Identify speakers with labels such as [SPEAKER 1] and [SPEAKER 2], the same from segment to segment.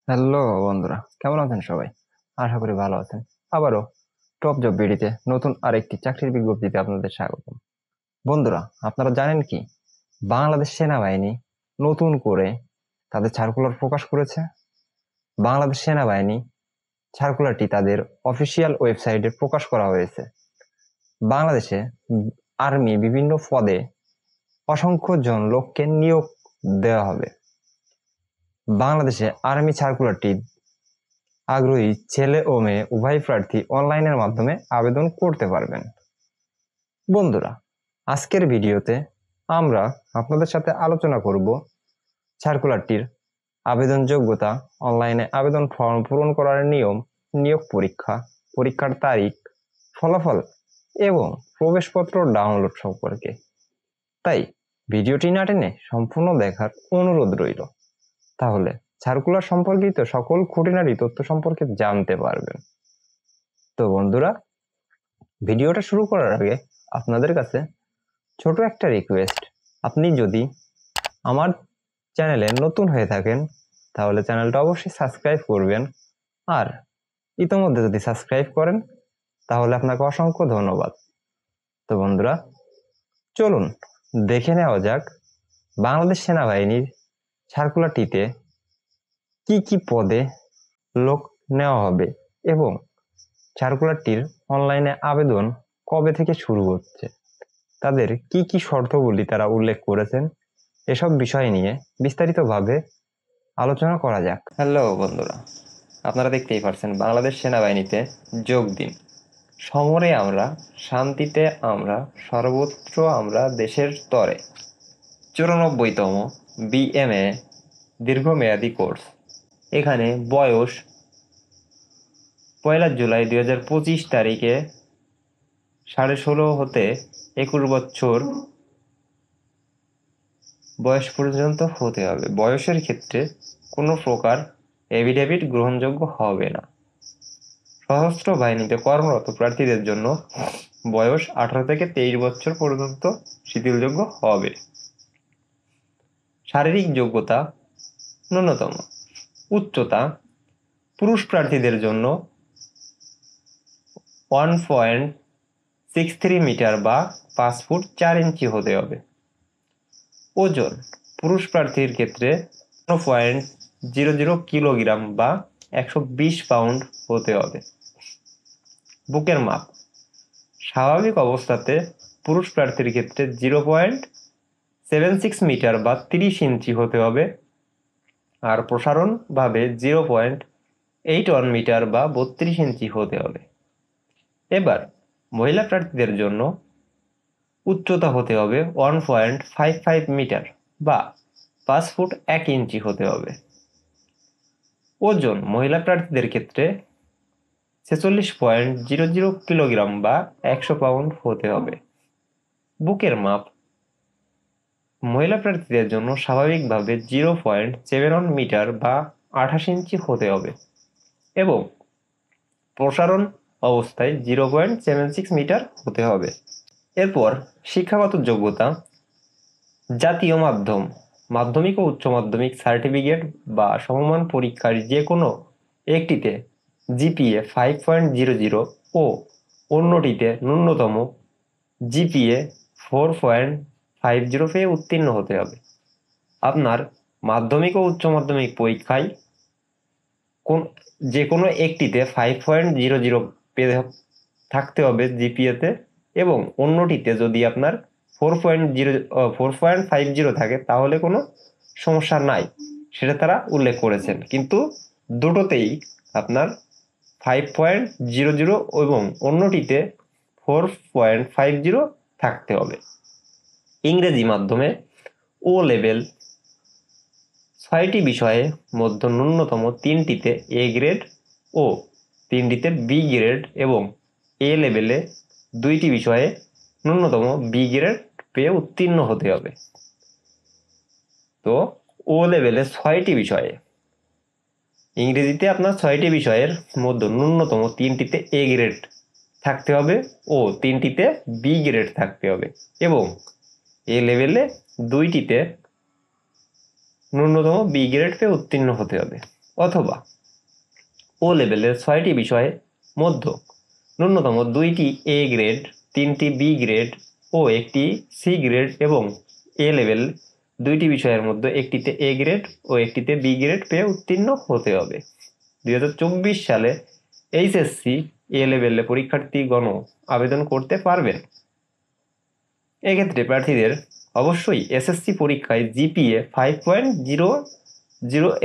[SPEAKER 1] Hello বন্ধুরা, কেমন আছেন সবাই? আশা করি ভালো আছেন। আবারও টপ জব বিডিতে নতুন আরেকটি চাকরির বিজ্ঞপ্তিতে আপনাদের স্বাগত। বন্ধুরা, আপনারা জানেন কি বাংলাদেশ সেনাবাহিনী নতুন করে তাদের সার্কুলার প্রকাশ করেছে? বাংলাদেশ সেনাবাহিনী সার্কুলারটি তাদের অফিসিয়াল ওয়েবসাইটে প্রকাশ করা হয়েছে। বাংলাদেশে আর্মি বিভিন্ন পদে অসংখ্য জন লোককে নিয়োগ দেওয়া হবে। বাংলাদেশে আর্মি সার্কুলারটি আগ্রহী ছেলে ও মেয়ে উভয় প্রার্থী অনলাইনের মাধ্যমে আবেদন করতে পারবেন। বন্ধুরা, আজকের ভিডিওতে আমরা আপনাদের সাথে আলোচনা করব সার্কুলারটির আবেদন যোগ্যতা, অনলাইনে আবেদন ফর্ম পূরণ করার নিয়ম, নিয়োগ পরীক্ষা, পরীক্ষার তারিখ, ফলাফল এবং প্রবেশপত্র ডাউনলোড সম্পর্কে। তাই ভিডিওটি না টেনে সম্পূর্ণ দেখার অনুরোধ রইল। তাহলে সার্কুলার সম্পর্কিত সকল খুঁটিনাটি তথ্য সম্পর্কে জানতে পারবেন। তো বন্ধুরা, ভিডিওটা শুরু করার আগে আপনাদের কাছে ছোট একটা রিকোয়েস্ট। আপনি যদি আমার চ্যানেলে নতুন হয়ে থাকেন তাহলে চ্যানেলটা অবশ্যই সাবস্ক্রাইব করবেন, আর ইতোমধ্যে যদি সাবস্ক্রাইব করেন তাহলে আপনাকে অসংখ্য ধন্যবাদ। তো বন্ধুরা, চলুন দেখে নেওয়া যাক বাংলাদেশ সেনাবাহিনীর সার্কুলারটিতে কি কি পদে লোক নেওয়া হবে এবং সার্কুলারটির অনলাইনে আবেদন কবে থেকে শুরু হচ্ছে, তাদের কি কি শর্তগুলি তারা উল্লেখ করেছেন, এসব বিষয় নিয়ে বিস্তারিতভাবে আলোচনা করা যাক। হ্যালো বন্ধুরা, আপনারা দেখতেই পারছেন বাংলাদেশ সেনাবাহিনীতে যোগ দিন। সমরে আমরা, শান্তিতে আমরা, সর্বত্র আমরা দেশের তরে। 94তম বিএমএ দীর্ঘমেয়াদী কোর্স। এখানে বয়স 1 জুলাই 2025 তারিখে 16.5 হতে 21 বছর বয়স পর্যন্ত হতে হবে। বয়সের ক্ষেত্রে কোনো প্রকার এফিডেভিট গ্রহণযোগ্য হবে না। সশস্ত্র বাহিনীতে কর্মরত প্রার্থীদের জন্য বয়স 18 থেকে 23 বছর পর্যন্ত শিথিলযোগ্য হবে। শারীরিক যোগ্যতা ন্যূনতম উচ্চতা পুরুষ প্রার্থীদের জন্য 1.63 মিটার বা 5 ফুট 4 ইঞ্চি হতে হবে। ওজন পুরুষ প্রার্থীর ক্ষেত্রে 0.00 কিলোগ্রাম বা 120 পাউন্ড হতে হবে। বুকের মাপ স্বাভাবিক অবস্থাতে পুরুষ প্রার্থীর ক্ষেত্রে 0.76 মিটার বা 30 ইঞ্চি হতে হবে, আর প্রসারণভাবে 0.81 মিটার বা 32 ইঞ্চি হতে হবে। এবার মহিলা প্রার্থীদের জন্য উচ্চতা হতে হবে 1.55 মিটার বা 5 ফুট 1 ইঞ্চি হতে হবে। ওজন মহিলা প্রার্থীদের ক্ষেত্রে 46.00 কিলোগ্রাম বা 100 পাউন্ড হতে হবে। বুকের মাপ মহিলা প্রার্থীদের জন্য স্বাভাবিকভাবে 0.71 মিটার বা 28 ইঞ্চি হতে হবে এবং প্রসারণ অবস্থায় 0.76 মিটার হতে হবে। এরপর শিক্ষাগত যোগ্যতা জাতীয় মাধ্যম, মাধ্যমিক ও উচ্চ মাধ্যমিক সার্টিফিকেট বা সমমান পরীক্ষার যে কোনো একটিতে জিপিএ 5.00 ও অন্যটিতে ন্যূনতম জিপিএ 4.50 পেয়ে উত্তীর্ণ হতে হবে। আপনার মাধ্যমিক ও উচ্চ মাধ্যমিক পরীক্ষায় যে কোনো একটিতে 5.00 পেয়ে থাকতে হবে জিপিএতে, এবং অন্যটিতে যদি আপনার 4.50 থাকে তাহলে কোনো সমস্যা নাই, সেটা তারা উল্লেখ করেছেন। কিন্তু দুটোতেই আপনার 5.00 এবং অন্যটিতে 4.50 থাকতে হবে। ইংরেজি মাধ্যমে ও লেভেল 6টি বিষয়ে মধ্যে ন্যূনতম 3টিতে এ গ্রেড ও 3টিতে বি গ্রেড এবং এ লেভেলে 2টি বিষয়ে ন্যূনতম বি গ্রেড পেয়ে উত্তীর্ণ হতে হবে। তো ও লেভেলে 6টি বিষয়ে, ইংরেজিতে আপনার 6টি বিষয়ের মধ্যে ন্যূনতম 3টিতে এ গ্রেড থাকতে হবে ও 3টিতে বি গ্রেড থাকতে হবে এবং এ লেভেলে 2টিতে ন্যূনতম বি গ্রেড পেয়ে উত্তীর্ণ হতে হবে।
[SPEAKER 2] অথবা ও লেভেলের 6টি বিষয়ের মধ্যে ন্যূনতম 2টি এ গ্রেড, 3টি বি গ্রেড ও একটি সি গ্রেড এবং এ লেভেল 2টি বিষয়ের মধ্যে একটিতে এ গ্রেড ও একটিতে বি গ্রেড পেয়ে উত্তীর্ণ হতে হবে। 2024 সালে এইচএসসি এ লেভেলে পরীক্ষার্থীগণ আবেদন করতে পারবেন। এক্ষেত্রে প্রার্থীদের অবশ্যই এসএসসি পরীক্ষায় জিপিএ 5.00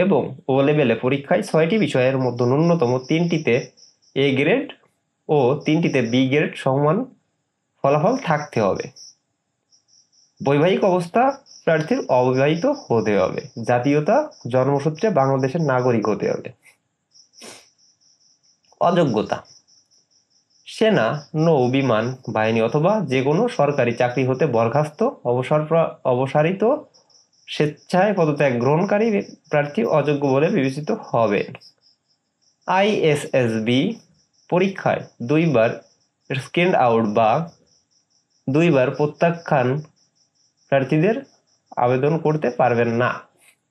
[SPEAKER 2] এবং ও লেভেলে পরীক্ষায় 6টি বিষয়ের মধ্যে ন্যূনতম 3টিতে এ গ্রেড ও 3টিতে বি গ্রেড সমান ফলাফল থাকতে হবে। বৈবাহিক অবস্থা প্রার্থীর অবিবাহিত হতে হবে। জাতীয়তা জন্মসূত্রে বাংলাদেশের নাগরিক হতে হবে। অযোগ্যতা: সেনা, নৌ, বিমান বাহিনী অথবা যে কোনো সরকারি চাকরি হতে বরখাস্ত, অবসারিত, স্বেচ্ছায় পদত্যাগ গ্রহণকারী প্রার্থী অযোগ্য বলে বিবেচিত হবে। আইএসএসবি পরীক্ষায় 2বার স্ক্রিনড আউট বা 2বার প্রত্যাখ্যান প্রার্থীদের আবেদন করতে পারবেন না।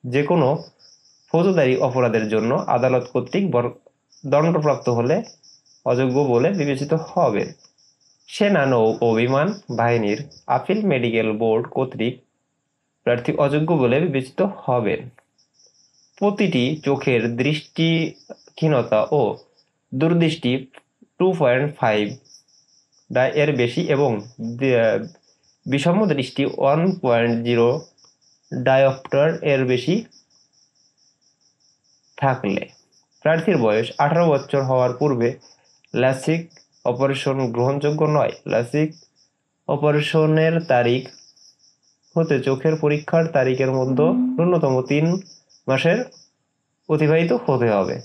[SPEAKER 2] যে কোনো ফৌজদারি অপরাধের জন্য আদালত কর্তৃক দণ্ডপ্রাপ্ত হলে অযোগ্য বলে বিবেচিত হবে। সেনা, নৌ ও বিমান বাহিনীর আপিল মেডিকেল বোর্ড কর্তৃক প্রার্থী অযোগ্য বলে বিবেচিত হবেন। প্রতিটি চোখের দৃষ্টিহীনতা ও দূরদৃষ্টি 2.5 এর বেশি এবং বিষম দৃষ্টি 1.0 ডায়োপ্টার এর বেশি থাকলে প্রার্থীর বয়স 18 বছর হওয়ার পূর্বে লাসিক অপারেশন গ্রহণযোগ্য নয়। লাসিক অপারেশনের তারিখ হতে চোখের পরীক্ষার তারিখের মধ্যে ন্যূনতম 3 মাসের অতিবাহিত হতে হবে।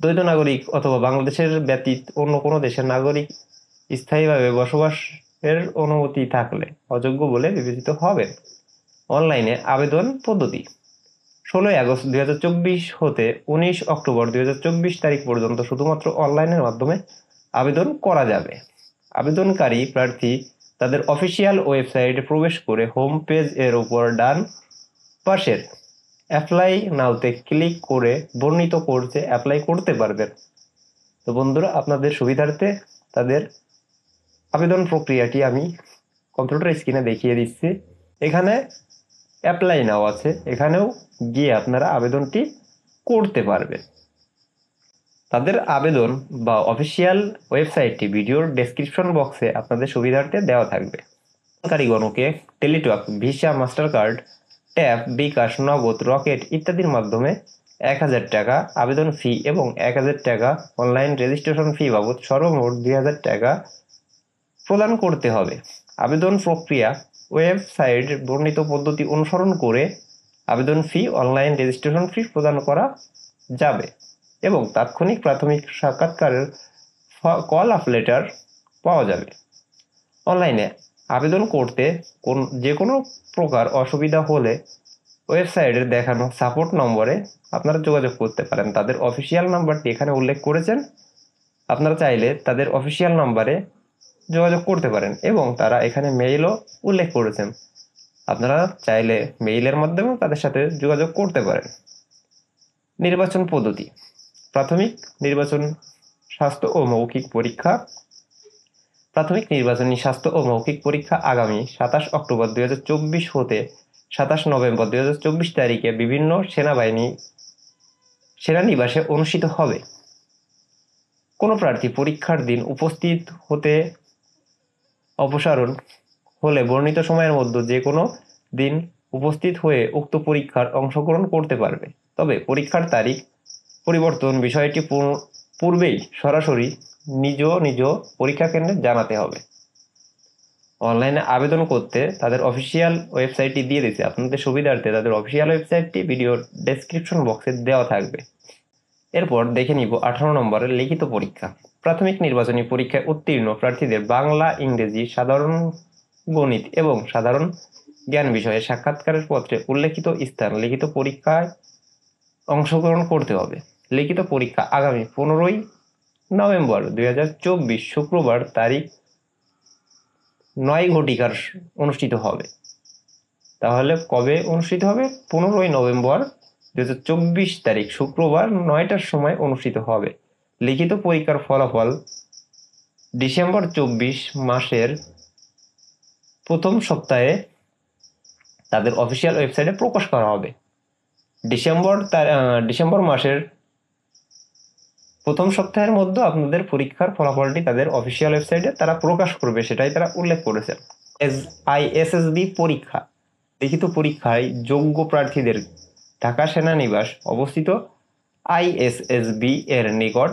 [SPEAKER 2] দ্বৈত নাগরিক অথবা বাংলাদেশের ব্যতীত অন্য কোনো দেশের নাগরিক স্থায়ীভাবে বসবাসের অনুমতি থাকলে অযোগ্য বলে বিবেচিত হবেন। অনলাইনে আবেদন পদ্ধতি: 16 আগস্ট 2024 হতে 19 অক্টোবর 2024 তারিখ পর্যন্ত শুধুমাত্র অনলাইনের মাধ্যমে আবেদন করা যাবে। আবেদনকারী প্রার্থী তাদের অফিসিয়াল ওয়েবসাইটে প্রবেশ করে হোম পেজ এর উপর ডান পাশের অ্যাপ্লাই নাওতে ক্লিক করে বর্ণিত কোর্সে অ্যাপ্লাই করতে পারবেন। তো বন্ধুরা, আপনাদের সুবিধার্থে তাদের আবেদন প্রক্রিয়াটি আমি কম্পিউটার স্ক্রিনে দেখিয়ে দিচ্ছি। এখানে অ্যাপ্লাই নাও আছে, এখানেও গিয়ে আপনারা আবেদনটি করতে পারবেন। তাদের আবেদন বা অফিসিয়াল ওয়েবসাইটটি ভিডিওর ডেসক্রিপশন বক্সে আপনাদের সুবিধার্থে দেওয়া থাকবে। আবেদনকারীগণকে Teletalk, Visa, Mastercard, Tap, bKash, Nagad, Rocket ইত্যাদির মাধ্যমে 1000 টাকা আবেদন ফি এবং 1000 টাকা অনলাইন রেজিস্ট্রেশন ফি বাবদ সর্বমোট 2000 টাকা প্রদান করতে হবে। আবেদন প্রক্রিয়া: ওয়েবসাইট বর্ণিত পদ্ধতি অনুসরণ করে আবেদন ফি, অনলাইন রেজিস্ট্রেশন ফি প্রদান করা যাবে এবং তাৎক্ষণিক প্রাথমিক সাক্ষাৎকারের কল আপ লেটার পাওয়া যাবে। অনলাইনে আবেদন করতে যে কোনো প্রকার অসুবিধা হলে ওয়েবসাইটের দেখানো সাপোর্ট নম্বরে আপনারা যোগাযোগ করতে পারেন। তাদের অফিসিয়াল নাম্বারটি এখানে উল্লেখ করেছেন, আপনারা চাইলে তাদের অফিসিয়াল নাম্বারে যোগাযোগ করতে পারেন এবং তারা এখানে মেইলও উল্লেখ করেছেন, আপনারা চাইলে মেইলের মাধ্যমে তাদের সাথে যোগাযোগ করতে পারেন। নির্বাচন পদ্ধতি: প্রাথমিক নির্বাচন স্বাস্থ্য ও মৌখিক পরীক্ষা। প্রাথমিক নির্বাচনী স্বাস্থ্য ও মৌখিক পরীক্ষা আগামী 27 অক্টোবর 2024 হতে 27 নভেম্বর 2024 তারিখে বিভিন্ন সেনানিবাসে অনুষ্ঠিত হবে। কোনো প্রার্থী পরীক্ষার দিন উপস্থিত হতে অপসারণ হলে বর্ণিত সময়ের মধ্যে যে কোনো দিন উপস্থিত হয়ে উক্ত পরীক্ষার অংশগ্রহণ করতে পারবে। তবে পরীক্ষার তারিখ পরিবর্তন বিষয়টি পূর্বেই সরাসরি নিজ নিজ পরীক্ষা কেন্দ্রে জানাতে হবে। অনলাইনে আবেদন করতে তাদের অফিসিয়াল ওয়েবসাইটটি দিয়ে দিয়েছে, আপনাদের সুবিধার্থে তাদের অফিসিয়াল ওয়েবসাইটটি ভিডিওর ডেসক্রিপশন বক্সে দেওয়া থাকবে। এরপর দেখে নিব 18 নম্বরের লিখিত পরীক্ষা। প্রাথমিক নির্বাচনী পরীক্ষায় উত্তীর্ণ প্রার্থীদের বাংলা, ইংরেজি, সাধারণ গণিত এবং সাধারণ জ্ঞান বিষয়ে সাক্ষাৎকারের পত্রে উল্লেখিত স্থান লিখিত পরীক্ষায় অংশগ্রহণ করতে হবে। লিখিত পরীক্ষা আগামী 15 নভেম্বর 2024 শুক্রবার তারিখ 9 ঘটিকার অনুষ্ঠিত হবে। তাহলে কবে অনুষ্ঠিত হবে? 15 নভেম্বর 2024 তারিখ শুক্রবার 9টার সময় অনুষ্ঠিত হবে। লিখিত পরীক্ষার ফলাফল ডিসেম্বর 24 মাসের প্রথম সপ্তাহে তাদের অফিসিয়াল ওয়েবসাইটে প্রকাশ করা হবে। ডিসেম্বর মাসের প্রথম সপ্তাহের মধ্যে আপনাদের পরীক্ষার ফলাফলটি তাদের অফিসিয়াল ওয়েবসাইটে তারা প্রকাশ করবে, সেটাই তারা উল্লেখ করেছেন। আইএসএসবি পরীক্ষা, লিখিত পরীক্ষায় যোগ্য প্রার্থীদের ঢাকা সেনানিবাস অবস্থিত আইএসএসবি এর নিকট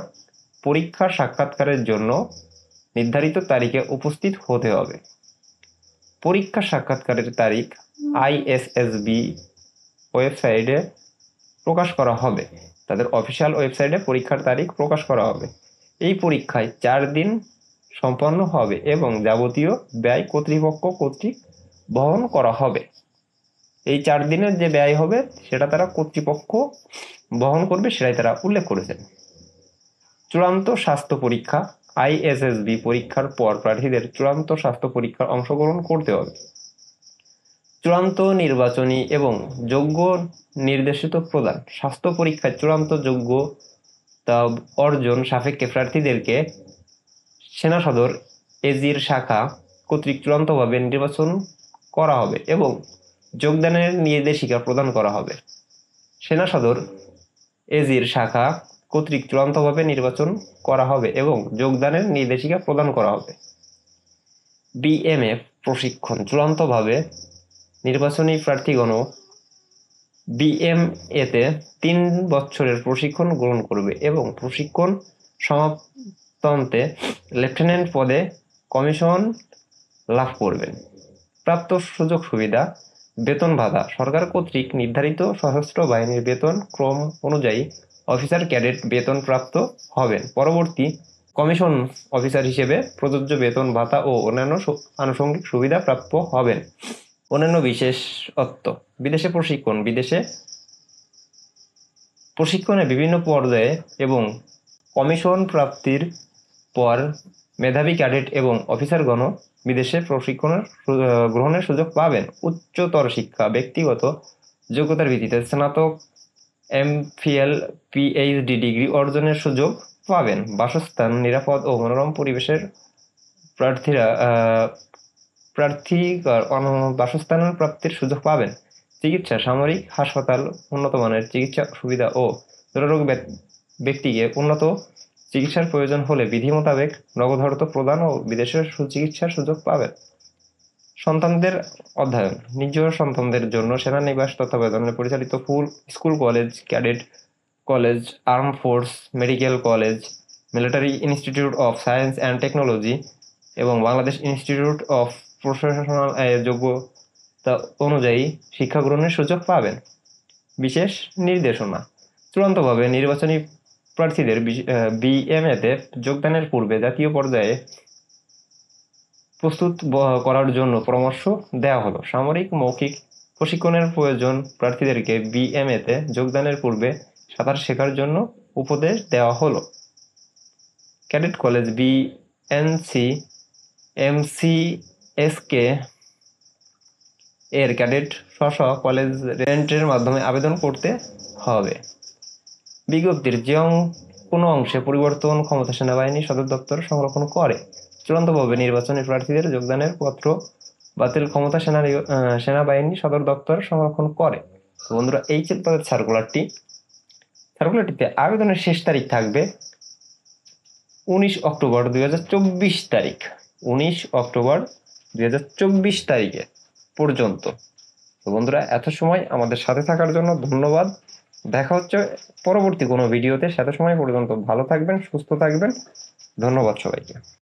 [SPEAKER 2] পরীক্ষা সাক্ষাৎকারের জন্য নির্ধারিত তারিখে উপস্থিত হতে হবে। পরীক্ষা সাক্ষাৎকারের তারিখ আইএসএসবি ওয়েবসাইটে প্রকাশ করা হবে। তাদের অফিসিয়াল ওয়েবসাইটে পরীক্ষার তারিখ প্রকাশ করা হবে। এই পরীক্ষায় 4 দিন সম্পন্ন হবে এবং যাবতীয় ব্যয় কর্তৃপক্ষ কর্তৃক বহন করা হবে। এই 4 দিনের যে ব্যয় হবে সেটা তারা কর্তৃপক্ষ বহন করবে, সেটাই তারা উল্লেখ করেছেন। চূড়ান্ত স্বাস্থ্য পরীক্ষা, আইএসএসবি পরীক্ষার পর প্রার্থীদের চূড়ান্ত স্বাস্থ্য পরীক্ষার অংশগ্রহণ করতে হবে। চূড়ান্ত নির্বাচনী এবং যোগ্য নির্দেশিত প্রদান, স্বাস্থ্য পরীক্ষায় চূড়ান্ত যোগ্যতা অর্জন সাপেক্ষে প্রার্থীদেরকে সেনা সদর এজির শাখা কর্তৃক চূড়ান্তভাবে নির্বাচন করা হবে এবং যোগদানের নির্দেশিকা প্রদান করা হবে। সেনা সদর এজির শাখা কর্তৃক চূড়ান্তভাবে নির্বাচন করা হবে এবং যোগদানের নির্দেশিকা প্রদান করা হবে। বিএমএফ প্রশিক্ষণ, চূড়ান্তভাবে নির্বাচনী প্রার্থীগণ বিএমএতে 3 বছরের প্রশিক্ষণ গ্রহণ করবে এবং প্রশিক্ষণ সমাপ্তান্তে লেফটেন্যান্ট পদে কমিশন লাভ করবেন। প্রাপ্ত সুযোগ সুবিধা, বেতন ভাতা সরকার কর্তৃক নির্ধারিত সশস্ত্র বাহিনীর বেতন ক্রম অনুযায়ী অফিসার ক্যাডেট বেতন প্রাপ্ত হবেন। পরবর্তী কমিশন অফিসার হিসেবে প্রযোজ্য বেতন ভাতা ও অন্যান্য আনুষঙ্গিক সুবিধা প্রাপ্য হবেন। অন্যান্য বিশেষত্ব, বিদেশে প্রশিক্ষণ, বিদেশে প্রশিক্ষণে বিভিন্ন পর্যায়ে এবং কমিশন প্রাপ্তির পর মেধাবী ক্যাডেট এবং অফিসারগণ বিদেশে প্রশিক্ষণের গ্রহণের সুযোগ পাবেন। উচ্চতর শিক্ষা, ব্যক্তিগত যোগ্যতার ভিত্তিতে স্নাতক, এমফিল, পিএইচডি ডিগ্রি অর্জনের সুযোগ পাবেন। বাসস্থান, নিরাপদ ও মনোরম পরিবেশের প্রার্থী বাসস্থান প্রাপ্তির সুযোগ পাবেন। চিকিৎসা, সামরিক হাসপাতাল উন্নত মানের চিকিৎসা সুবিধা ও দুরারোগ্য ব্যক্তিকে উন্নত চিকিৎসার প্রয়োজন হলে বিধি মোতাবেক নগদ অর্থ প্রদান ও বিদেশের সুচিকিৎসার সুযোগ পাবেন। সন্তানদের অধ্যয়ন, নিজ সন্তানদের জন্য সেনানিবাস তত্ত্বাবধানে পরিচালিত school, college, cadet college, arm force, medical college, military institute of science and technology এবং বাংলাদেশ ইনস্টিটিউট অফ প্রফেশনাল যোগ্যতা অনুযায়ী শিক্ষা গ্রহণের সুযোগ পাবেন। বিশেষ নির্দেশনা, চূড়ান্তভাবে নির্বাচনী প্রার্থীদের বিএমএতে যোগদানের পূর্বে জাতীয় পর্যায়ে প্রস্তুত করার জন্য পরামর্শ দেওয়া হলো। সামরিক মৌখিক প্রশিক্ষণের প্রয়োজন প্রার্থীদেরকে বিএমএতে যোগদানের পূর্বে সাঁতার শেখার জন্য উপদেশ দেওয়া হলো। ক্যাডেট কলেজ, বিএনসি, এমসিএসকে এর ক্যাডেট স্ব কলেজ রেন্টের মাধ্যমে আবেদন করতে হবে। বিজ্ঞপ্তির যে কোনো অংশে পরিবর্তন ক্ষমতা সেনাবাহিনী সদর দপ্তর সংরক্ষণ করে। চূড়ান্তভাবে নির্বাচনী প্রার্থীদের যোগদানের পত্র বাতিল ক্ষমতা সেনাবাহিনী সদর দপ্তর সংরক্ষণ করে। বন্ধুরা, এই ছিল তাদের সার্কুলারটিতে আবেদনের শেষ তারিখ থাকবে 19 অক্টোবর 2024 তারিখ। 19 অক্টোবর 2024 তারিখে পর্যন্ত। তো বন্ধুরা, এত সময় আমাদের সাথে থাকার জন্য ধন্যবাদ। দেখা হচ্ছে পরবর্তী কোনো ভিডিওতে। সেটা সময় পর্যন্ত ভালো থাকবেন, সুস্থ থাকবেন। ধন্যবাদ সবাইকে।